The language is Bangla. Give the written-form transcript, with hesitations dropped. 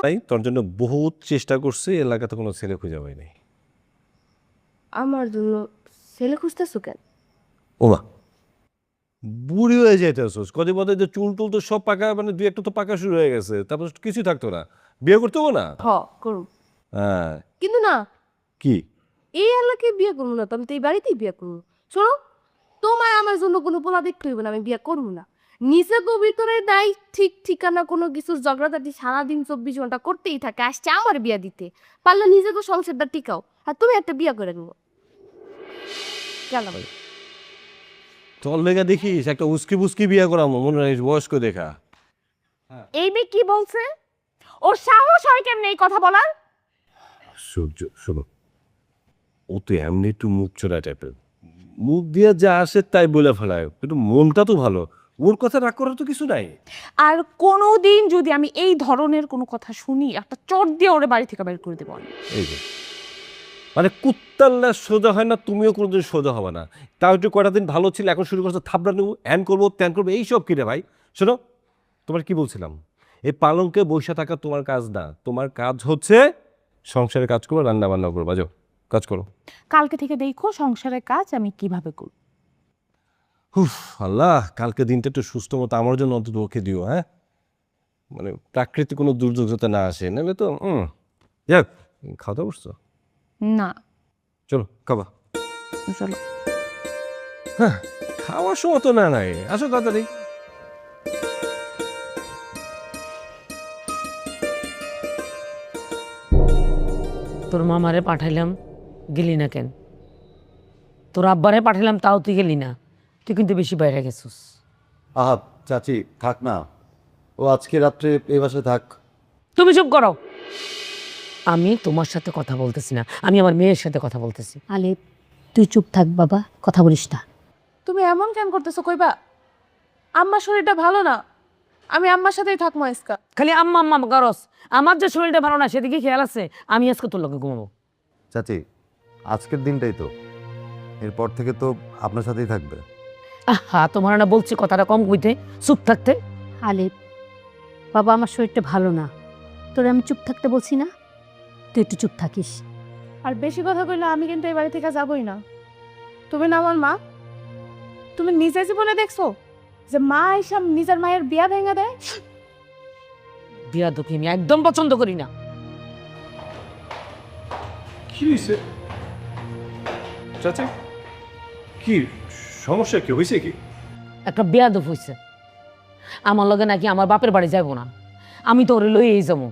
তাই তোর জন্য বহুত চেষ্টা করছি, এলাকাতে কোনো ছেলে খুঁজে পাইনি। আমার জন্য ছেলে খুঁজতেছো কেন? ওমা, বুড়ি হয়ে যেতেছোস, কদিন মধ্যে যে চুল টুল তো সব পাকা, মানে দুই একটা তো পাকা শুরু হয়ে গেছে, তারপর কিছুই থাকতো না, বিয়ে করতে হবো না? করুন, হ্যাঁ। কিন্তু না, কি? এই এলাকায় বিয়ে করবো না তো, আমি তো এই বাড়িতেই বিয়ে করবো। শোনো, তোমার আমার জন্য কোনো পোলা দেখতে হইব না, আমি বিয়ে করবো না। নিচে তো ভিতরে নাই ঠিক ঠিকানা কোনো কিছুর ঝগড়াঝাটি সারাদিন 24 ঘন্টা করতেই থাকে, আসছে আমার বিয়া দিতে। পারলে নিজে তো সংসারটা টিকাও, আর তুমি একটা বিয়া করে নেবো। গেলাম। তোর লেগে দেখিস একটা উস্কি বুস্কি বিয়ে করামো, মনে রাখিস বয়স্ক দেখা। এই মেয়ে কি বলছে? ওর সাহস হয় কেমনে এই কথা বলার? সূর্য শোনো, ও তো এমনি একটু মুখ চোরা টাইপের, মুখ দিয়ে যা আসে তাই বলে ফেলায়, কিন্তু মনটা তো ভালো, ওর কথা রাগ করার তো কিছু নাই। আর কোনোদিন যদি আমি এই ধরনের কোনো কথা শুনি, একটা চট দিয়ে ওরে বাড়ি থেকে বের করে দেবো আমি। এই যে মানে কুত্তাল্লা সোজা হয় না, তুমিও কোনোদিন সোজা হবে না। তাও একটু কয়টা দিন ভালো ছিল, এখন শুরু করছো থাবড়া নেবো, হ্যান করবো ত্যান করবো, এইসব কিরে ভাই। শোনো, তোমার কি বলছিলাম, এই পালঙ্কে বসে থাকা তোমার কাজ না, তোমার কাজ হচ্ছে সংসারে কাজ করবো, রান্না বান্না করবো, যাও কাজ করো। কালকে থেকে দেখো সংসারের কাজ আমি কিভাবে করব। হুফ, আল্লাহ, কালকে দিনটা একটু সুস্থ মতো আমার জন্য অন্তত ওকে দিও, হ্যাঁ, মানে প্রাকৃতিক কোনো দুর্যোগ যাতে না আসে, নাহলে তো যাক। খাওয়া দাওয়া করছো? না, চলো খাবা। চলো। হ্যাঁ, খাওয়ার সময় তো না নাই, আসো তাড়াতাড়ি। তোর মামারে পাঠাইলাম, গেলি না কেন? তোর আব্বারে পাঠাইলাম, তাও তুই গেলি না। তুই কিন্তু বেশি বাইরে গেছিস। আহা চাচি থাক না, ও আজকে রাত্রে এই বাসায় থাক। তুমি চুপ করো। আমি তোমার সাথে কথা বলতেছি না, আমি আমার মেয়ের সাথে কথা বলতেছি। আলিফ, তুই চুপ থাক বাবা, কথা বলিস না। তুমি এমন কেন করতেছো কইবা? আম্মার শরীরটা ভালো না, আমি আম্মার সাথেই থাকবো আজকা। খালি আম্মা আম্মা গরস। আমার যে শরীরটা ভালো না সেদিকে খেয়াল আছে। আমি আজকে তোর লগে ঘুমাবো। চাচি আজকের দিনটাই তো, এরপর থেকে তো আপনার সাথেই থাকবে। আহা, তোমার না বলছি কথাটা কম কইতে, চুপ থাকতে। আলিফ বাবা, আমার শরীরটা ভালো না, তোরে আমি চুপ থাকতে বলছি না, তুই একটু চুপ থাকিস। আর বেশি কথা কইলে আমি কিন্তু এই বাড়ি থেকে যাবই না। তুমি না আমার মা, তুমি নিজের জীবনে দেখছো যে মা এসব নিজের মায়ের বিয়া ভেঙে দেয়? বিয়া দুঃখী আমি একদম পছন্দ করি না। কি হয়েছে চাচা? কি সমস্যা, কি হয়েছে? কি একটা বেয়াদব হইছে। আমার লগে নাকি আমার বাপের বাড়ি যাইব না, আমি তো ওরে লইয়েই যাবো।